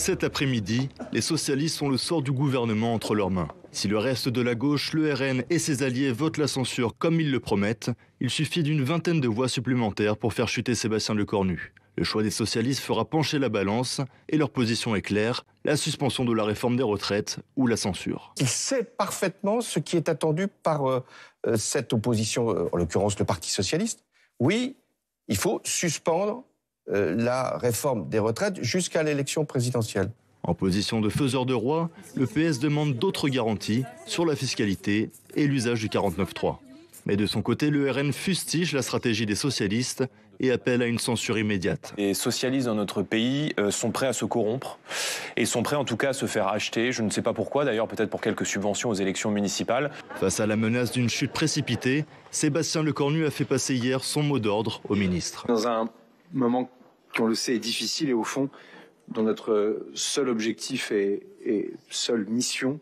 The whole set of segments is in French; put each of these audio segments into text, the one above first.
Cet après-midi, les socialistes ont le sort du gouvernement entre leurs mains. Si le reste de la gauche, le RN et ses alliés votent la censure comme ils le promettent, il suffit d'une vingtaine de voix supplémentaires pour faire chuter Sébastien Lecornu. Le choix des socialistes fera pencher la balance et leur position est claire, la suspension de la réforme des retraites ou la censure. Il sait parfaitement ce qui est attendu par cette opposition, en l'occurrence le Parti socialiste. Oui, il faut suspendre la réforme des retraites jusqu'à l'élection présidentielle. En position de faiseur de roi, le PS demande d'autres garanties sur la fiscalité et l'usage du 49.3. Mais de son côté, le RN fustige la stratégie des socialistes et appelle à une censure immédiate. Les socialistes dans notre pays sont prêts à se corrompre et sont prêts en tout cas à se faire acheter. Je ne sais pas pourquoi, d'ailleurs peut-être pour quelques subventions aux élections municipales. Face à la menace d'une chute précipitée, Sébastien Lecornu a fait passer hier son mot d'ordre au ministre. Dans un moment qui, on le sait, est difficile et au fond, dont notre seul objectif et seule mission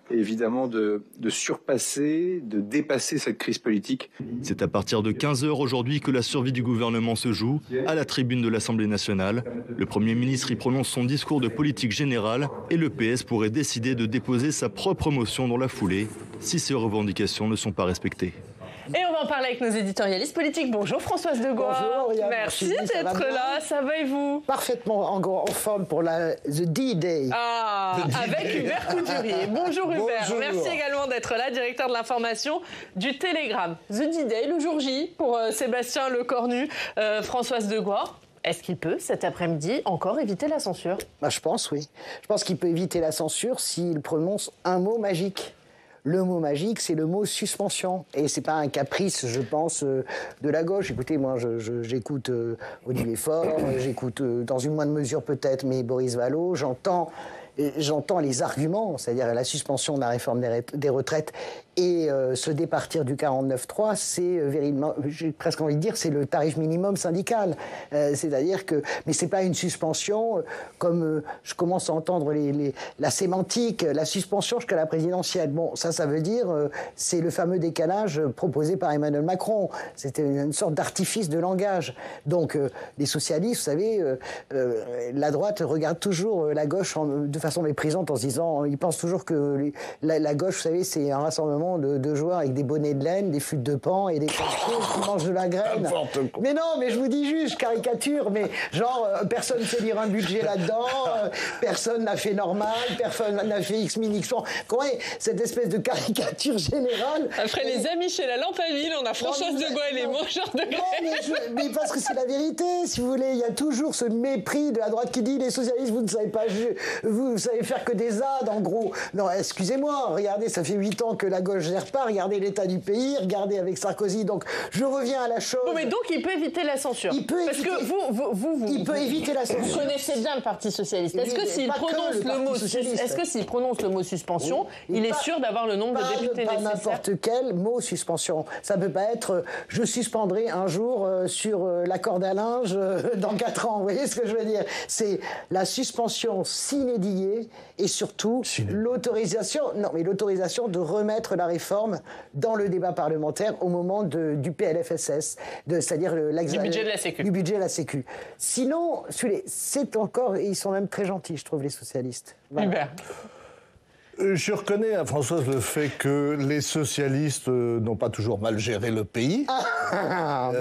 est évidemment de surpasser, de dépasser cette crise politique. C'est à partir de 15h aujourd'hui que la survie du gouvernement se joue, à la tribune de l'Assemblée nationale. Le Premier ministre y prononce son discours de politique générale et le PS pourrait décider de déposer sa propre motion dans la foulée si ses revendications ne sont pas respectées. Et on va en parler avec nos éditorialistes politiques. Bonjour Françoise Degois. Bonjour Oriane. Merci d'être là. Ça va et vous? Parfaitement en forme pour la The D-Day. Ah, avec Hubert Couturier. Bonjour Hubert. Bonjour. Merci également d'être là, directeur de l'information du Télégramme. The D-Day, le jour J pour Sébastien Lecornu, Françoise Degois. Est-ce qu'il peut, cet après-midi, encore éviter la censure? Je pense, oui. Je pense qu'il peut éviter la censure s'il prononce un mot magique. Le mot magique, c'est le mot suspension. Et c'est pas un caprice, je pense, de la gauche. Écoutez, moi, j'écoute Olivier Faure, j'écoute dans une moindre mesure peut-être, mais Boris Vallaud, j'entends les arguments, c'est-à-dire la suspension de la réforme des retraites et se départir du 49.3, c'est véritablement, j'ai presque envie de dire, c'est le tarif minimum syndical. C'est-à-dire que, mais c'est pas une suspension comme je commence à entendre la sémantique, la suspension jusqu'à la présidentielle. Bon, ça veut dire, c'est le fameux décalage proposé par Emmanuel Macron. C'était une sorte d'artifice de langage. Donc, les socialistes, vous savez, la droite regarde toujours la gauche de façon méprisante en se disant, ils pensent toujours que la gauche, vous savez, c'est un rassemblement de joueurs avec des bonnets de laine, des flûtes de pan et des casquettes qui mangent de la graine. Mais non, mais je vous dis juste, caricature, mais genre, personne ne sait lire un budget là-dedans, personne n'a fait normal, personne n'a fait X min X. Comment est cette espèce de caricature générale? Après les amis chez la lampe à huile, on a Françoise Degois et les mangeurs de graines. Mais parce que c'est la vérité, si vous voulez, il y a toujours ce mépris de la droite qui dit les socialistes, vous ne savez pas, vous savez faire que des ZAD, en gros. Non, excusez-moi, regardez, ça fait 8 ans que la gauche gère pas, regardez l'état du pays, regardez avec Sarkozy. Donc, je reviens à la chose. Bon, mais donc, il peut éviter la censure. Il peut Parce éviter, que vous il peut éviter la censure. Vous connaissez bien le Parti socialiste. Est-ce que s'il prononce le mot suspension, oui, il est sûr d'avoir le nombre de députés nécessaires? Pas n'importe quel mot suspension. Ça peut pas être je suspendrai un jour sur la corde à linge dans 4 ans. Vous voyez ce que je veux dire? C'est la suspension sine die et surtout l'autorisation de remettre la réforme dans le débat parlementaire au moment du PLFSS, c'est-à-dire du budget de la Sécu. Du budget de la Sécu. Sinon, c'est encore, ils sont même très gentils, je trouve, les socialistes. Voilà. Hubert. Je reconnais à Françoise le fait que les socialistes n'ont pas toujours mal géré le pays.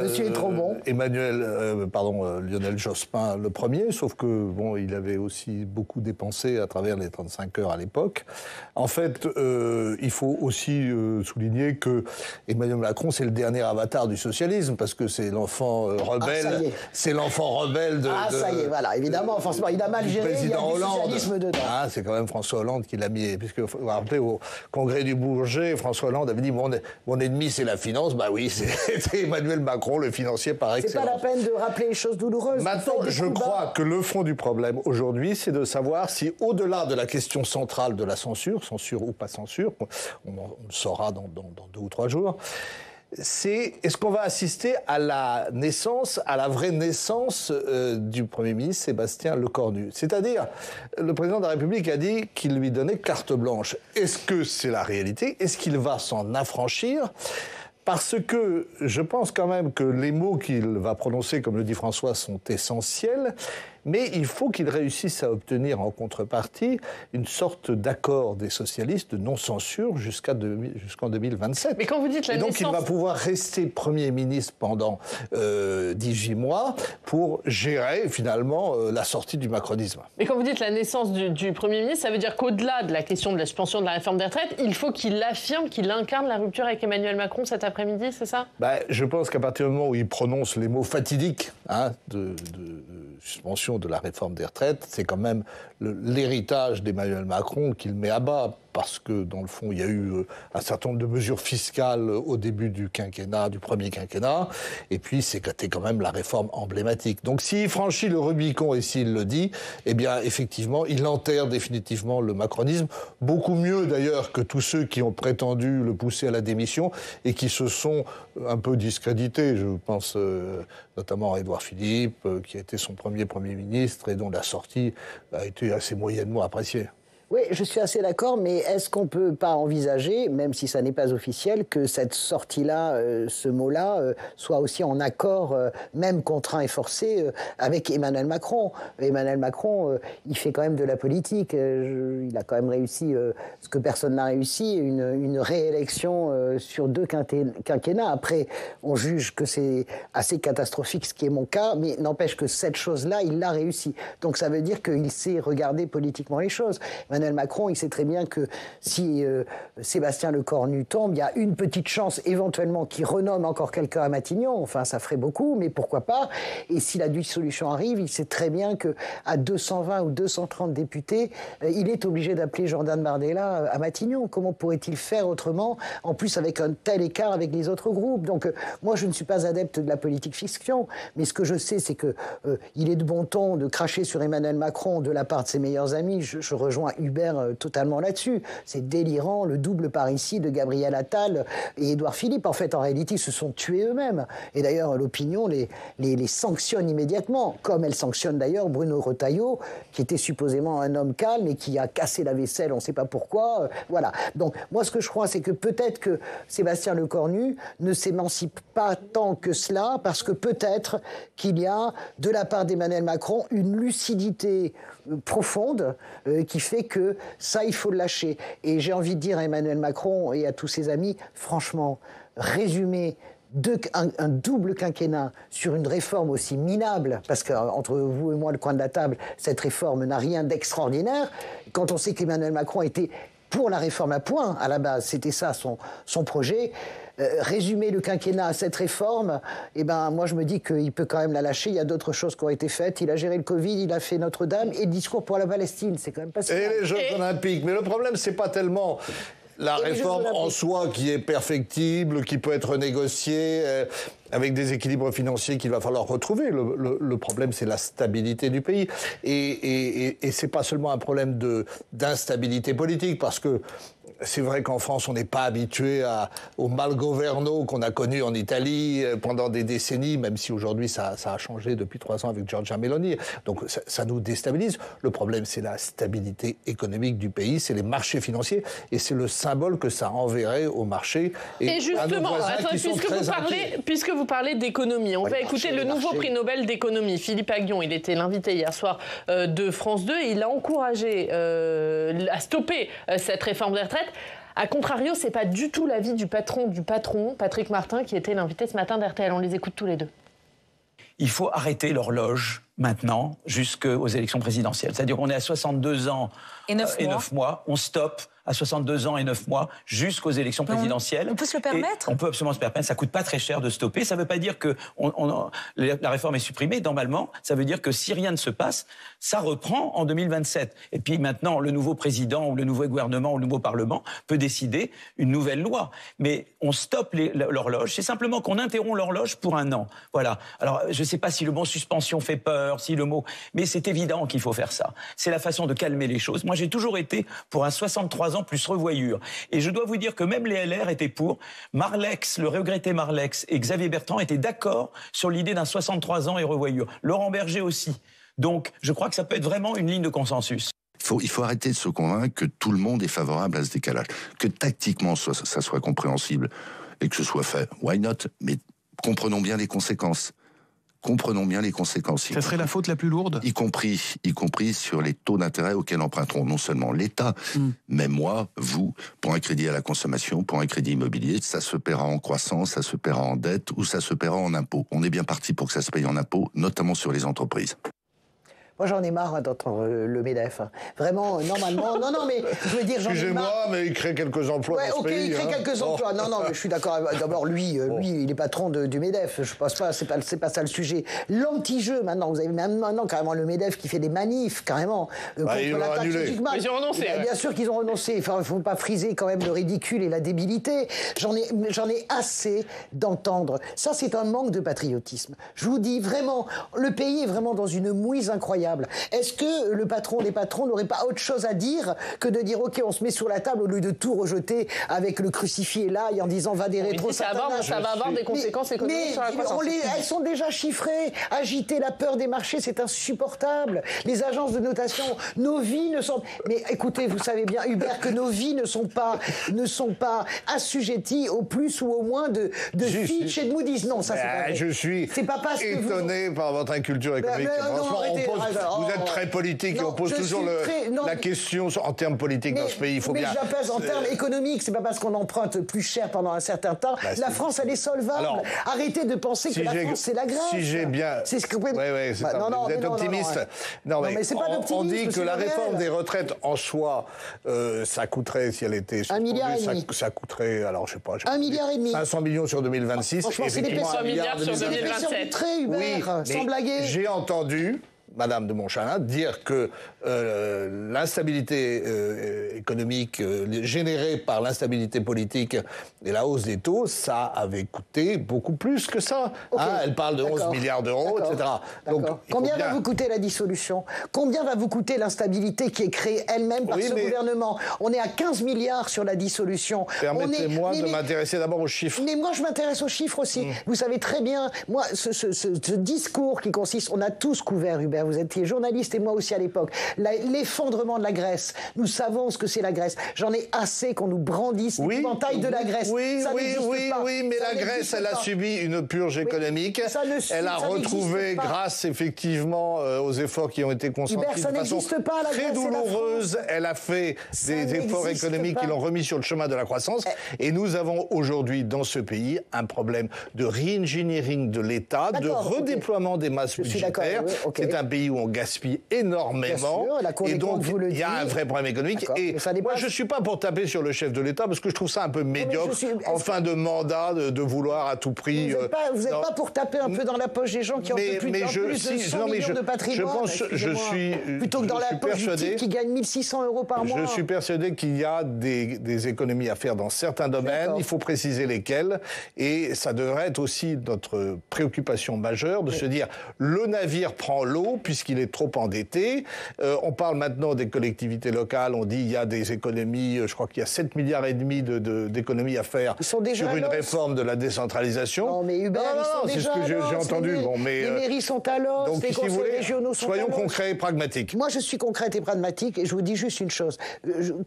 Monsieur est trop bon. Lionel Jospin le premier, sauf que bon, il avait aussi beaucoup dépensé à travers les 35 heures à l'époque. En fait, il faut aussi souligner que Emmanuel Macron, c'est le dernier avatar du socialisme parce que c'est l'enfant rebelle. C'est l'enfant rebelle de. Ça y est, voilà. Évidemment, forcément, il a mal géré. Il y a du socialisme dedans. C'est quand même François Hollande qui l'a mis. Puisque, vous vous rappelez, au congrès du Bourget, François Hollande avait dit mon ennemi, c'est la finance. Bah oui, c'était Emmanuel Macron, le financier par excellence. C'est pas la peine de rappeler les choses douloureuses. Maintenant, je crois que le fond du problème aujourd'hui, c'est de savoir si, au-delà de la question centrale de la censure ou pas censure, on le saura dans 2 ou 3 jours, est-ce qu'on va assister à la vraie naissance du Premier ministre Sébastien Lecornu? C'est-à-dire, le président de la République a dit qu'il lui donnait carte blanche. Est-ce que c'est la réalité? Est-ce qu'il va s'en affranchir? Parce que je pense quand même que les mots qu'il va prononcer, comme le dit François, sont essentiels. mais il faut qu'il réussisse à obtenir en contrepartie une sorte d'accord des socialistes de non-censure jusqu'en 2027. Mais quand vous dites la donc naissance... il va pouvoir rester Premier ministre pendant 18 mois pour gérer finalement la sortie du macronisme. Mais quand vous dites la naissance du Premier ministre, ça veut dire qu'au-delà de la question de la suspension de la réforme des retraites, il faut qu'il affirme, qu'il incarne la rupture avec Emmanuel Macron cet après-midi, c'est ça ? Je pense qu'à partir du moment où il prononce les mots fatidiques de suspension de la réforme des retraites, c'est quand même l'héritage d'Emmanuel Macron qu'il met à bas, parce que, dans le fond, il y a eu un certain nombre de mesures fiscales au début du premier quinquennat, et puis c'était quand même la réforme emblématique. Donc s'il franchit le Rubicon et s'il le dit, eh bien, effectivement, il enterre définitivement le macronisme, beaucoup mieux d'ailleurs que tous ceux qui ont prétendu le pousser à la démission et qui se sont un peu discrédités. Je pense notamment à Édouard Philippe, qui a été son premier ministre et dont la sortie a été assez moyennement appréciée. Oui, je suis assez d'accord, mais est-ce qu'on ne peut pas envisager, même si ça n'est pas officiel, que cette sortie-là, ce mot-là, soit aussi en accord, même contraint et forcé, avec Emmanuel Macron ? Emmanuel Macron, il fait quand même de la politique. Il a quand même réussi ce que personne n'a réussi, une réélection sur 2 quinquennats. Après, on juge que c'est assez catastrophique, ce qui est mon cas, mais n'empêche que cette chose-là, il l'a réussi. Donc ça veut dire qu'il sait regarder politiquement les choses. Emmanuel Macron, il sait très bien que si Sébastien Lecornu tombe, il y a une petite chance éventuellement qu'il renomme encore quelqu'un à Matignon. Enfin, ça ferait beaucoup, mais pourquoi pas. Et si la dissolution arrive, il sait très bien qu'à 220 ou 230 députés, il est obligé d'appeler Jordan Bardella à Matignon. Comment pourrait-il faire autrement, en plus avec un tel écart avec les autres groupes ? Donc moi, je ne suis pas adepte de la politique fiction, mais ce que je sais, c'est qu'il est de bon ton de cracher sur Emmanuel Macron de la part de ses meilleurs amis. Je rejoins Hubert totalement là-dessus. C'est délirant, le double parricide de Gabriel Attal et Édouard Philippe. En fait, en réalité, ils se sont tués eux-mêmes. Et d'ailleurs, l'opinion les sanctionne immédiatement, comme elle sanctionne d'ailleurs Bruno Retailleau, qui était supposément un homme calme et qui a cassé la vaisselle, on ne sait pas pourquoi. Voilà. Donc, moi, ce que je crois, c'est que peut-être que Sébastien Lecornu ne s'émancipe pas tant que cela, parce que peut-être qu'il y a, de la part d'Emmanuel Macron, une lucidité profonde qui fait que ça, il faut le lâcher. Et j'ai envie de dire à Emmanuel Macron et à tous ses amis, franchement, résumer un double quinquennat sur une réforme aussi minable, parce qu'entre vous et moi, le coin de la table, cette réforme n'a rien d'extraordinaire, quand on sait qu'Emmanuel Macron était pour la réforme à point, à la base, c'était ça son projet. Résumer le quinquennat à cette réforme, moi je me dis qu'il peut quand même la lâcher. Il y a d'autres choses qui ont été faites. Il a géré le Covid, il a fait Notre-Dame et le discours pour la Palestine. C'est quand même pas si mal. Et les Jeux Olympiques. Mais le problème, c'est pas tellement la réforme en soi qui est perfectible, qui peut être négociée avec des équilibres financiers qu'il va falloir retrouver. Le problème, c'est la stabilité du pays. Et c'est pas seulement un problème d'instabilité politique, parce que c'est vrai qu'en France, on n'est pas habitué au malgoverno qu'on a connu en Italie pendant des décennies, même si aujourd'hui ça a changé depuis 3 ans avec Giorgia Meloni. Donc ça nous déstabilise. Le problème, c'est la stabilité économique du pays, c'est les marchés financiers, et c'est le symbole que ça enverrait aux marchés. Et justement, puisque vous parlez d'économie, on va écouter le nouveau prix Nobel d'économie, Philippe Aghion. Il était l'invité hier soir de France 2 et il a encouragé à stopper cette réforme des retraites. A contrario, c'est pas du tout l'avis du patron, Patrick Martin, qui était l'invité ce matin d'RTL. On les écoute tous les deux. Il faut arrêter l'horloge maintenant jusqu'aux élections présidentielles. C'est-à-dire qu'on est à 62 ans et 9 mois. On stoppe à 62 ans et 9 mois jusqu'aux élections présidentielles. On peut se le permettre ? On peut absolument se permettre. Ça coûte pas très cher de stopper. Ça veut pas dire que la réforme est supprimée. Normalement, ça veut dire que si rien ne se passe, ça reprend en 2027. Et puis maintenant, le nouveau président ou le nouveau gouvernement ou le nouveau parlement peut décider une nouvelle loi. Mais on stoppe l'horloge. C'est simplement qu'on interrompt l'horloge pour 1 an. Voilà. Alors, je sais pas si le mot suspension fait peur, si le mot... Mais c'est évident qu'il faut faire ça. C'est la façon de calmer les choses. Moi, j'ai toujours été pour un 63 ans plus revoyure. Et je dois vous dire que même les LR étaient pour. Marlex, le regretté Marlex et Xavier Bertrand étaient d'accord sur l'idée d'un 63 ans et revoyure. Laurent Berger aussi. Donc, je crois que ça peut être vraiment une ligne de consensus. Il faut arrêter de se convaincre que tout le monde est favorable à ce décalage. Que tactiquement, ça soit compréhensible et que ce soit fait, why not ? Mais comprenons bien les conséquences. comprenons bien les conséquences. Ça serait la faute la plus lourde ? Y compris sur les taux d'intérêt auxquels emprunteront non seulement l'État, mais moi, vous, pour un crédit à la consommation, pour un crédit immobilier, ça se paiera en croissance, ça se paiera en dette ou ça se paiera en impôts. On est bien parti pour que ça se paye en impôts, notamment sur les entreprises. Moi, j'en ai marre d'entendre le MEDEF. Vraiment, normalement... Non, mais je veux dire, j'en ai marre... Excusez-moi, mais il crée quelques emplois dans ce pays. Il crée quelques emplois. Non, mais je suis d'accord. D'abord, lui, il est patron du MEDEF. Je pense pas, c'est pas ça le sujet. L'anti-jeu, maintenant, vous avez maintenant carrément le MEDEF qui fait des manifs, carrément, contre l'attaque de Zucman. Ils ont renoncé. Bien sûr qu'ils ont renoncé. Enfin, il ne faut pas friser quand même le ridicule et la débilité. J'en ai assez d'entendre. Ça, c'est un manque de patriotisme. Je vous dis, vraiment, le pays est vraiment dans une mouise incroyable. Est-ce que le patron des patrons n'aurait pas autre chose à dire que de dire OK, on se met sur la table au lieu de tout rejeter avec le crucifié là et en disant va des rétro ça va avoir des conséquences économiques sur la croissance. Elles sont déjà chiffrées. Agiter la peur des marchés, c'est insupportable. Les agences de notation, nos vies ne sont... Mais écoutez, vous savez bien, Hubert, que nos vies ne sont pas assujetties au plus ou au moins de Fitch et de Moody's. Non, ça c'est pas vrai. Je suis étonné par votre inculture économique. Vous êtes très politique et on pose toujours la question en termes politiques dans ce pays. Il faut bien. Mais j'appelle en termes économiques. C'est pas parce qu'on emprunte plus cher pendant un certain temps. La France, elle est solvable. Alors, arrêtez de penser que la France, c'est la Grèce. Si j'ai bien. C'est ce que vous êtes optimiste. Non, mais c'est pas d'optimisme. On dit que la réforme des retraites en soi, ça coûterait, si elle était. 1,5 milliard. Ça coûterait, alors je sais pas. 1,5 milliard. 500 millions sur 1 2026. milliard sur 2027. Sans blaguer. J'ai entendu Madame de Montchalin dire que l'instabilité économique générée par l'instabilité politique et la hausse des taux, ça avait coûté beaucoup plus que ça. Okay. Elle parle de 11 milliards d'euros, etc. Donc, combien va vous coûter la dissolution? Combien va vous coûter l'instabilité qui est créée elle-même par ce gouvernement? On est à 15 milliards sur la dissolution. Permettez-moi de m'intéresser d'abord aux chiffres. Mais moi, je m'intéresse aux chiffres aussi. Vous savez très bien, moi, ce discours qui consiste, on a tous couvert, Hubert, vous étiez journaliste et moi aussi à l'époque, l'effondrement de la Grèce. Nous savons ce que c'est la Grèce. J'en ai assez qu'on nous brandisse l'épouvantail de la Grèce. Oui, mais la Grèce, elle a subi une purge économique. Elle a retrouvé, grâce effectivement aux efforts qui ont été consentis de façon très douloureuse, elle a fait des efforts économiques qui l'ont remis sur le chemin de la croissance. Et nous avons aujourd'hui dans ce pays un problème de re-engineering de l'État, de redéploiement des masses budgétaires. C'est un pays où on gaspille énormément. Et donc, il y a un vrai problème économique. Et moi, je ne suis pas pour taper sur le chef de l'État, parce que je trouve ça un peu médiocre, en fin de mandat, de vouloir à tout prix... Vous n'êtes pas pour taper un peu dans la poche des gens qui ont plus de 100 millions de patrimoine, plutôt que dans la poche du type qui gagne 1 600 € par mois. Je suis persuadé qu'il y a des économies à faire dans certains domaines. Il faut préciser lesquels. Et ça devrait être aussi notre préoccupation majeure de se dire, le navire prend l'eau puisqu'il est trop endetté. On parle maintenant des collectivités locales. On dit qu'il y a des économies, je crois qu'il y a 7,5 milliards d'économies à faire sur une réforme de la décentralisation. Non, mais Hubert, c'est ce que j'ai entendu. Les mairies sont à l'os, les conseils régionaux sont à l'os. Soyons concrets et pragmatiques. Moi, je suis concrète et pragmatique et je vous dis juste une chose.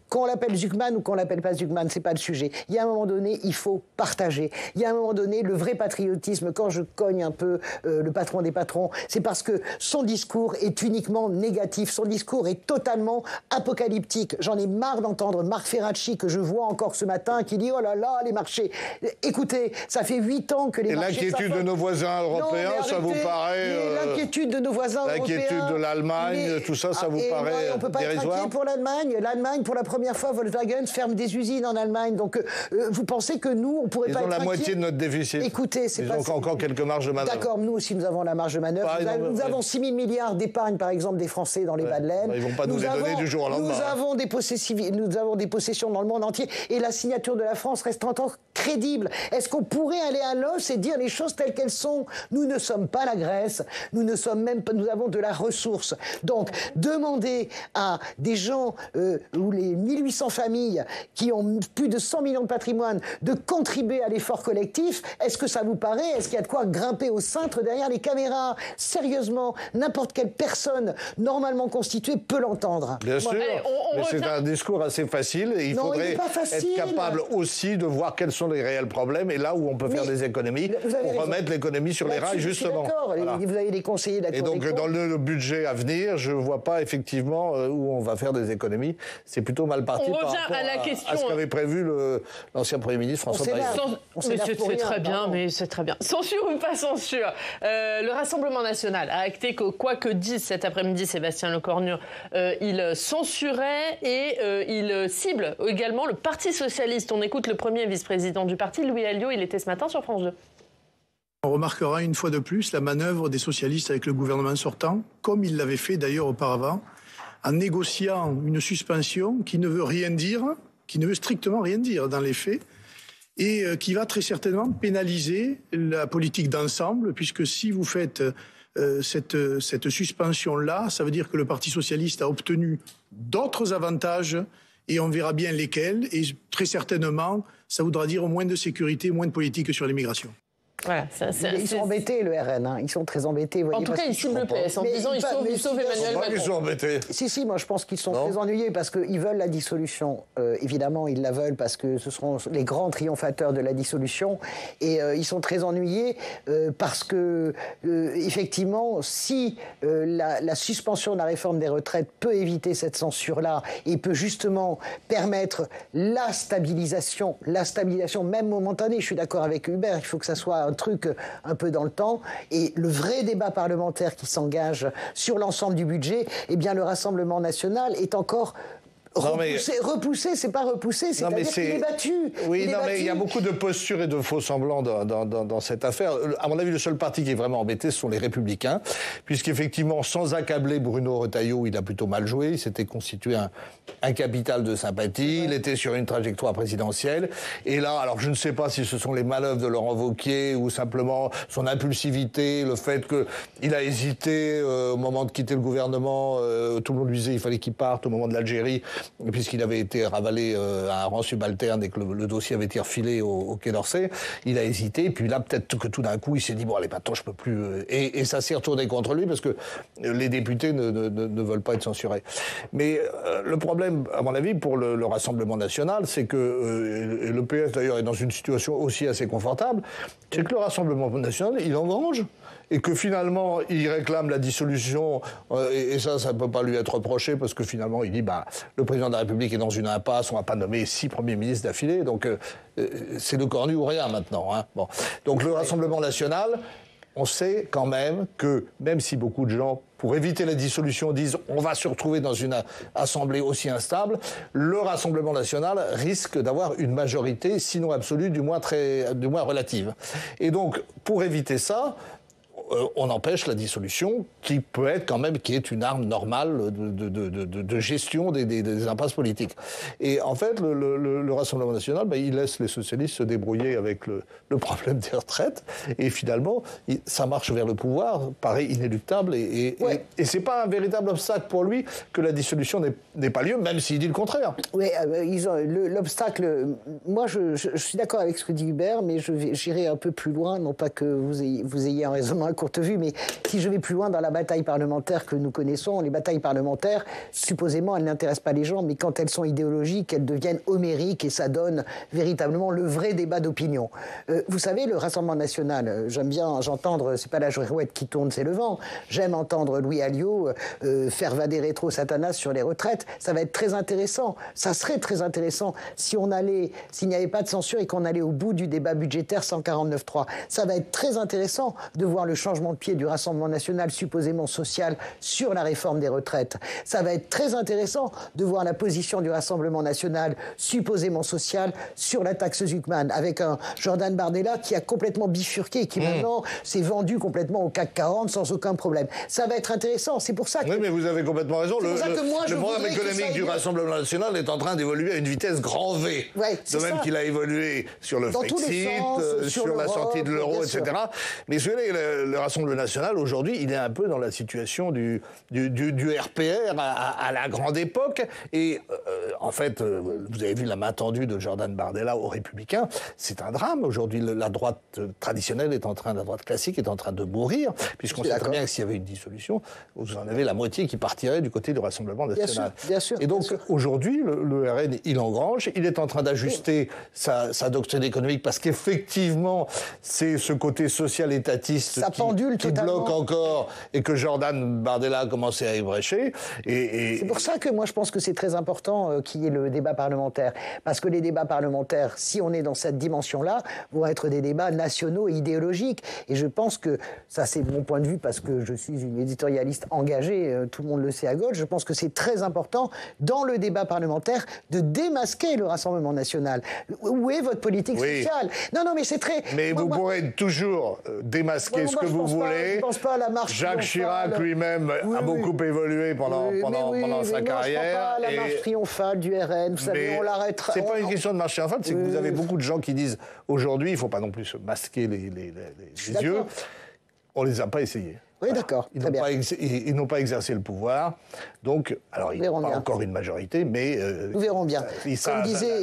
Qu'on l'appelle Zucman ou qu'on l'appelle pas Zucman, c'est pas le sujet. Il y a un moment donné, il faut partager. Il y a un moment donné, le vrai patriotisme, quand je cogne un peu le patron des patrons, c'est parce que son discours est uniquement négatif. Son discours est totalement apocalyptique. J'en ai marre d'entendre Marc Ferracci, que je vois encore ce matin, qui dit « Oh là là, les marchés ». Écoutez, ça fait 8 ans que les marchés... Et l'inquiétude de nos voisins européens, ça vous paraît... L'inquiétude de nos voisins européens... L'inquiétude de l'Allemagne, tout ça, ça vous paraît dérisoire? On ne peut pas être inquiet pour l'Allemagne. L'Allemagne, pour la première fois, Volkswagen ferme des usines en Allemagne. Donc, vous pensez que nous, on ne pourrait pas être inquiets? Ils ont la moitié de notre déficit. Écoutez, c'est pas... Ils ont encore quelques marges de manœuvre. D'accord, nous aussi, nous avons la marge de manœuvre. Nous avons 6 000 milliards d'épargne, par exemple, des Français dans les Bas-de-Laine. Ils ne vont pas nous les donner du jour au lendemain. Nous avons des possessions dans le monde entier. Et la signature de la France reste encore crédible. Est-ce qu'on pourrait aller à l'os et dire les choses telles qu'elles sont? Nous ne sommes pas la Grèce. Nous avons de la ressource. Donc, demander à des gens, ou les 1800 familles qui ont plus de 100 millions de patrimoine, de contribuer à l'effort collectif, est-ce que ça vous paraît? Est-ce qu'il y a de quoi grimper au cintre derrière les caméras? Sérieusement, n'importe n'importe quelle personne normalement constituée peut l'entendre. Bien sûr, mais c'est un discours assez facile et il faudrait être capable aussi de voir quels sont les réels problèmes et là où on peut faire des économies pour remettre l'économie sur les rails, justement. D'accord, voilà. Vous avez des conseillers de la Cour des comptes. Et donc, dans le budget à venir, je ne vois pas effectivement où on va faire des économies. C'est plutôt mal parti par rapport à ce qu'avait prévu l'ancien Premier ministre François Bayrou. C'est très bien, mais c'est très bien. Censure ou pas censure, le Rassemblement national a acté que quoi que dise cet après-midi Sébastien Lecornu, il censurait et il cible également le Parti socialiste. On écoute le premier vice-président du parti, Louis Alliot, il était ce matin sur France 2. On remarquera une fois de plus la manœuvre des socialistes avec le gouvernement sortant, comme ils l'avaient fait d'ailleurs auparavant, en négociant une suspension qui ne veut rien dire, qui ne veut strictement rien dire dans les faits, et qui va très certainement pénaliser la politique d'ensemble, puisque si vous faites cette suspension-là, ça veut dire que le Parti socialiste a obtenu d'autres avantages, et on verra bien lesquels, et très certainement, ça voudra dire moins de sécurité, moins de politique sur l'immigration. Voilà, ils sont embêtés, le RN, hein. Ils sont très embêtés. Voyez, en tout cas, ils ciblent le PS en disant ils sauvent Emmanuel Macron. Ils sont embêtés. Si, moi je pense qu'ils sont très ennuyés parce qu'ils veulent la dissolution. Évidemment, ils la veulent parce que ce seront les grands triomphateurs de la dissolution. Et ils sont très ennuyés parce que, effectivement, si la suspension de la réforme des retraites peut éviter cette censure-là et peut justement permettre la stabilisation même momentanée, je suis d'accord avec Hubert, il faut que ça soit un truc un peu dans le temps, et le vrai débat parlementaire qui s'engage sur l'ensemble du budget, eh bien le Rassemblement national est encore repoussé, c'est pas repoussé, c'est-à-dire qu'il est battu. Oui, mais il y a beaucoup de postures et de faux semblants dans cette affaire. À mon avis, le seul parti qui est vraiment embêté, ce sont les Républicains, puisqu'effectivement, sans accabler Bruno Retailleau, il a plutôt mal joué, il s'était constitué un capital de sympathie, il était sur une trajectoire présidentielle, et là, alors je ne sais pas si ce sont les manœuvres de Laurent Wauquiez ou simplement son impulsivité, le fait qu'il a hésité au moment de quitter le gouvernement, tout le monde lui disait qu'il fallait qu'il parte au moment de l'Algérie, puisqu'il avait été ravalé à un rang subalterne et que le dossier avait été refilé au Quai d'Orsay, il a hésité, et puis là, peut-être que tout d'un coup, il s'est dit, bon, allez, maintenant, je peux plus... Et ça s'est retourné contre lui, parce que les députés ne veulent pas être censurés. Mais le problème, à mon avis, pour le Rassemblement national, c'est que, et le PS, d'ailleurs, est dans une situation aussi assez confortable, c'est que le Rassemblement national, il engrange, et que finalement, il réclame la dissolution, et ça ne peut pas lui être reproché, parce que finalement, il dit, le président de la République est dans une impasse, on ne va pas nommer 6 premiers ministres d'affilée, donc c'est le cornu ou rien maintenant. Hein. Bon. Donc le Rassemblement national, on sait quand même que, même si beaucoup de gens, pour éviter la dissolution, disent on va se retrouver dans une assemblée aussi instable, le Rassemblement national risque d'avoir une majorité, sinon absolue, du moins relative. Et donc, pour éviter ça, on empêche la dissolution, qui peut être quand même, qui est une arme normale de gestion des impasses politiques. Et en fait, le Rassemblement national, il laisse les socialistes se débrouiller avec le problème des retraites, et finalement, ça marche vers le pouvoir, paraît inéluctable, et c'est pas un véritable obstacle pour lui que la dissolution n'ait pas lieu, même s'il dit le contraire. Oui, l'obstacle, moi je suis d'accord avec ce que dit Hubert, mais j'irai un peu plus loin, non pas que vous ayez un raisonnement à courte vue, mais si je vais plus loin dans la bataille parlementaire que nous connaissons, les batailles parlementaires, supposément, elles n'intéressent pas les gens, mais quand elles sont idéologiques, elles deviennent homériques et ça donne véritablement le vrai débat d'opinion. Vous savez, le Rassemblement national, j'aime bien entendre, c'est pas la girouette qui tourne, c'est le vent, j'aime entendre Louis Alliot faire vader rétro Satanas sur les retraites, ça va être très intéressant, ça serait très intéressant s'il n'y avait pas de censure et qu'on allait au bout du débat budgétaire 149.3. Ça va être très intéressant de voir le changement de pied du Rassemblement national supposément social sur la réforme des retraites. Ça va être très intéressant de voir la position du Rassemblement national supposément social sur la taxe Zuckman, avec un Jordan Bardella qui a complètement bifurqué, qui maintenant s'est vendu complètement au CAC 40 sans aucun problème. Ça va être intéressant, c'est pour ça que... Oui, mais vous avez complètement raison. Le programme économique du Rassemblement national est en train d'évoluer à une vitesse grand V. Ouais, de même qu'il a évolué sur le Brexit, sur la sortie de l'euro, etc. Mais le Rassemblement national, aujourd'hui, il est un peu dans la situation du RPR à la grande époque. Et en fait, vous avez vu la main tendue de Jordan Bardella aux Républicains. C'est un drame. Aujourd'hui, la droite traditionnelle la droite classique est en train de mourir, puisqu'on sait très bien que s'il y avait une dissolution, vous en avez la moitié qui partirait du côté du Rassemblement national. Bien sûr. Et donc, aujourd'hui, le RN, il engrange, il est en train d'ajuster sa doctrine économique, parce qu'effectivement, c'est ce côté social-étatiste qui bloque encore, et que Jordan Bardella a commencé à ébrécher. C'est pour ça que moi, je pense que c'est très important qu'il y ait le débat parlementaire. Parce que les débats parlementaires, si on est dans cette dimension-là, vont être des débats nationaux et idéologiques. Et je pense que, ça c'est mon point de vue, parce que je suis une éditorialiste engagée, tout le monde le sait à gauche, je pense que c'est très important, dans le débat parlementaire, de démasquer le Rassemblement national. Où est votre politique sociale? Non, mais c'est très... Mais vous pourrez toujours démasquer ce que vous voulez. Je pense pas à la marche Jacques Chirac lui-même a beaucoup évolué pendant sa carrière. Je ne pense pas à la marche triomphale du RN. Vous savez, on l'arrêtera. C'est pas une question de marche triomphale, c'est que vous avez beaucoup de gens qui disent aujourd'hui, il ne faut pas non plus se masquer les yeux. On ne les a pas essayés. Oui, d'accord. Ils n'ont pas exercé le pouvoir. Donc, alors, il n'y a pas encore une majorité, mais... nous verrons bien.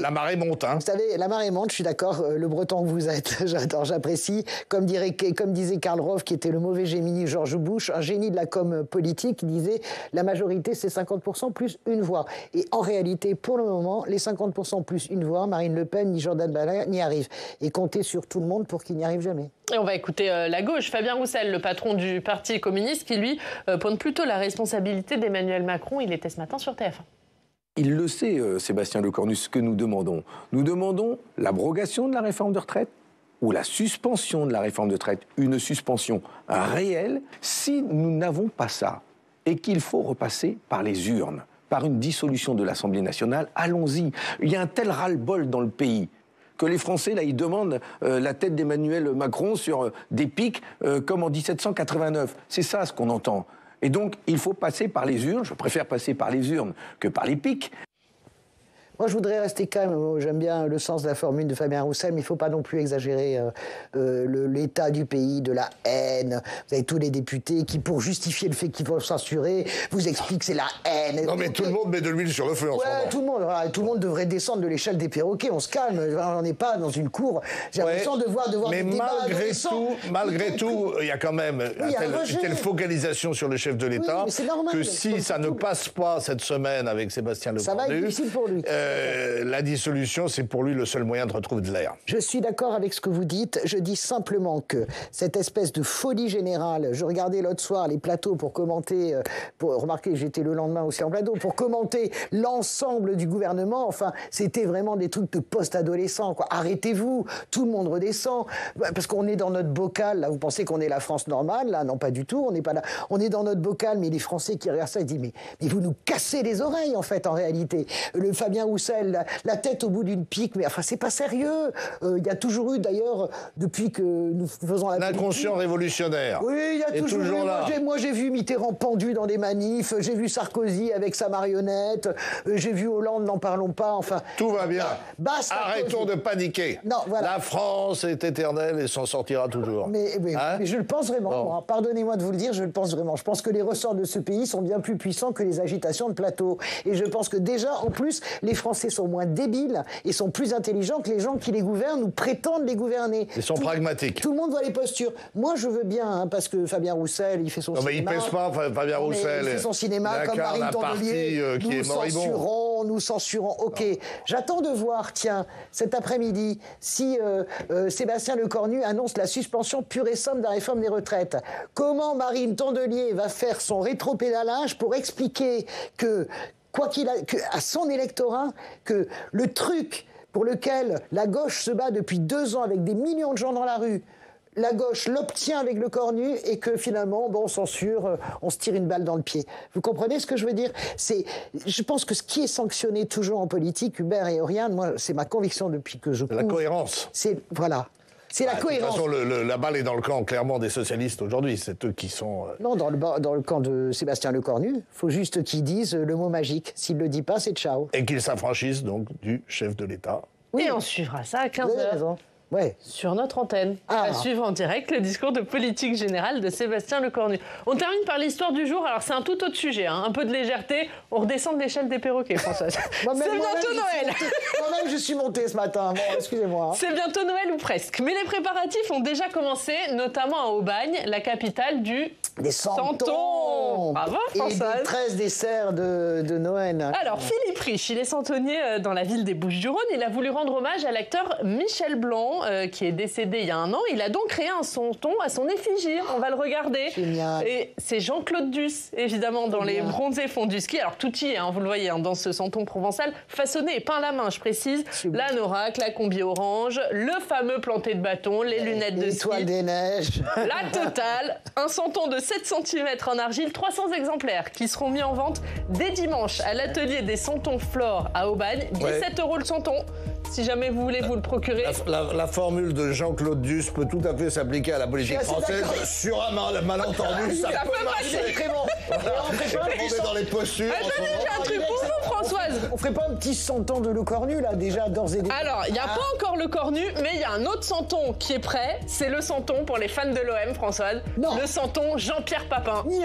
La marée monte. Hein. Vous savez, la marée monte, je suis d'accord, le breton que vous êtes, j'adore, j'apprécie. Comme disait Karl Rove, qui était le mauvais Gémini George Bush, un génie de la com politique, qui disait la majorité, c'est 50% plus une voix. Et en réalité, pour le moment, les 50% plus une voix, Marine Le Pen ni Jordan Bardella n'y arrivent. Et comptez sur tout le monde pour qu'ils n'y arrivent jamais. Et on va écouter la gauche. Fabien Roussel, le patron du Parti communiste, qui lui pointe plutôt la responsabilité d'Emmanuel Macron. Il était ce matin sur TF1. Il le sait, Sébastien Lecornu, ce que nous demandons. Nous demandons l'abrogation de la réforme de retraite ou la suspension de la réforme de retraite. Une suspension réelle. Si nous n'avons pas ça et qu'il faut repasser par les urnes, par une dissolution de l'Assemblée nationale, allons-y. Il y a un tel ras-le-bol dans le pays que les Français, là, ils demandent la tête d'Emmanuel Macron sur des pics comme en 1789. C'est ça ce qu'on entend. Et donc, il faut passer par les urnes. Je préfère passer par les urnes que par les pics. Moi, je voudrais rester calme. J'aime bien le sens de la formule de Fabien Roussel, mais il ne faut pas non plus exagérer l'état du pays, de la haine. Vous avez tous les députés qui, pour justifier le fait qu'il faut censurer, vous expliquent que c'est la haine. Non, mais tout le monde met de l'huile sur le feu en ce moment. Tout le monde devrait descendre de l'échelle des perroquets. On se calme. On n'est pas dans une cour. J'ai l'impression de voir mais des débats malgré tout, il y a quand même une telle focalisation sur le chef de l'État que si ça ne passe pas cette semaine avec Sébastien Lecornu, ça va être difficile pour lui. La dissolution, c'est pour lui le seul moyen de retrouver de l'air. Je suis d'accord avec ce que vous dites. Je dis simplement que cette espèce de folie générale, je regardais l'autre soir les plateaux pour commenter, remarquez, j'étais le lendemain aussi en plateau, pour commenter l'ensemble du gouvernement. Enfin, c'était vraiment des trucs de post-adolescents, quoi. Arrêtez-vous, tout le monde redescend. Parce qu'on est dans notre bocal, là, vous pensez qu'on est la France normale, là, non, pas du tout, on n'est pas là. On est dans notre bocal, mais les Français qui regardent ça, ils disent, mais vous nous cassez les oreilles, en fait, en réalité. Le Fabien Roussel, la tête au bout d'une pique, mais enfin, c'est pas sérieux. Il y a toujours eu, d'ailleurs, depuis que nous faisons la politique... L'inconscient révolutionnaire. Oui, il y a toujours là. Moi, j'ai vu Mitterrand pendu dans des manifs, j'ai vu Sarkozy avec sa marionnette, j'ai vu Hollande, n'en parlons pas, enfin... Tout va bien. Arrêtons de paniquer. Non, voilà. La France est éternelle et s'en sortira toujours. Mais je le pense vraiment, moi. Pardonnez-moi de vous le dire, je le pense vraiment. Je pense que les ressorts de ce pays sont bien plus puissants que les agitations de plateau. Et je pense que déjà, en plus, les Français sont moins débiles et sont plus intelligents que les gens qui les gouvernent ou prétendent les gouverner. Ils sont pragmatiques. Tout le monde voit les postures. Moi, je veux bien, parce que Fabien Roussel, il fait son cinéma. Non, mais il pèse pas, Fabien Roussel. Il fait son cinéma comme Marine Tondelier. Nous censurons. Ok, j'attends de voir, tiens, cet après-midi, si Sébastien Lecornu annonce la suspension pure et simple de la réforme des retraites. Comment Marine Tondelier va faire son rétropédalage pour expliquer que à son électorat, que le truc pour lequel la gauche se bat depuis 2 ans avec des millions de gens dans la rue, la gauche l'obtient avec Lecornu et que finalement, on censure, on se tire une balle dans le pied. Vous comprenez ce que je veux dire ? Je pense que ce qui est sanctionné toujours en politique, Hubert et Oriane, moi, c'est ma conviction depuis que je... La cohérence. Voilà. C'est la cohérence. De toute façon, la balle est dans le camp, clairement, des socialistes aujourd'hui. C'est eux qui sont... Non, dans le camp de Sébastien Lecornu, il faut juste qu'ils disent le mot magique. S'il ne le dit pas, c'est ciao. Et qu'ils s'affranchissent donc du chef de l'État. Oui. Et on suivra ça à 15h. sur notre antenne. On va suivre en direct le discours de politique générale de Sébastien Lecornu. On termine par l'histoire du jour. Alors, c'est un tout autre sujet. Un peu de légèreté. On redescend de l'échelle des perroquets, Françoise. C'est bientôt Noël. Moi-même, je suis montée ce matin. Bon, excusez-moi. C'est bientôt Noël ou presque. Mais les préparatifs ont déjà commencé, notamment à Aubagne, la capitale des santons. Bravo, Françoise. Et des 13 desserts de Noël. Alors, Philippe Rich, il est santonnier dans la ville des Bouches-du-Rhône. Il a voulu rendre hommage à l'acteur Michel Blanc, qui est décédé il y a un an. Il a donc créé un santon à son effigie. On va le regarder. Génial. Et c'est Jean-Claude Duss, évidemment, dans les bronzés fonds du ski. Alors, tout y est, vous le voyez, dans ce santon provençal, façonné et peint à la main, je précise. L'anorak, la combi orange, le fameux planté de bâton, les lunettes de ski. L'étoile des neiges. La totale. Un santon de 7 cm en argile, 300 exemplaires qui seront mis en vente dès dimanche à l'atelier des santons Flore à Aubagne. 17 € le santon. Si jamais vous voulez vous le procurer. La formule de Jean-Claude Duss peut tout à fait s'appliquer à la politique française. Sur un malentendu, ça peut marcher. Très bon. On est dans les postures. Attendez, j'ai un truc pour vous, Françoise. On ferait pas un petit santon de Lecornu, là, déjà, d'ores et déjà? Alors, il n'y a pas encore le cornu, mais il y a un autre santon qui est prêt. C'est le santon pour les fans de l'OM, Françoise. Non. Le santon Jean-Pierre Papin. Oui,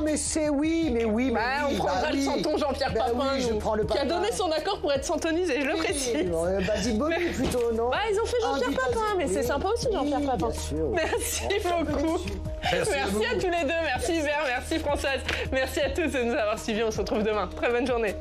mais c'est on prendra le santon Jean-Pierre Papin, oui, je prends le qui a donné son accord pour être santonisé, je le précise. Basile Boli, plutôt, non? Ils ont fait Jean-Pierre Papin, mais c'est sympa aussi, Jean-Pierre Papin. Bien sûr. Merci beaucoup. Merci à tous les deux. Merci Hubert, merci Françoise. Merci à tous de nous avoir suivis. On se retrouve demain. Très bonne journée.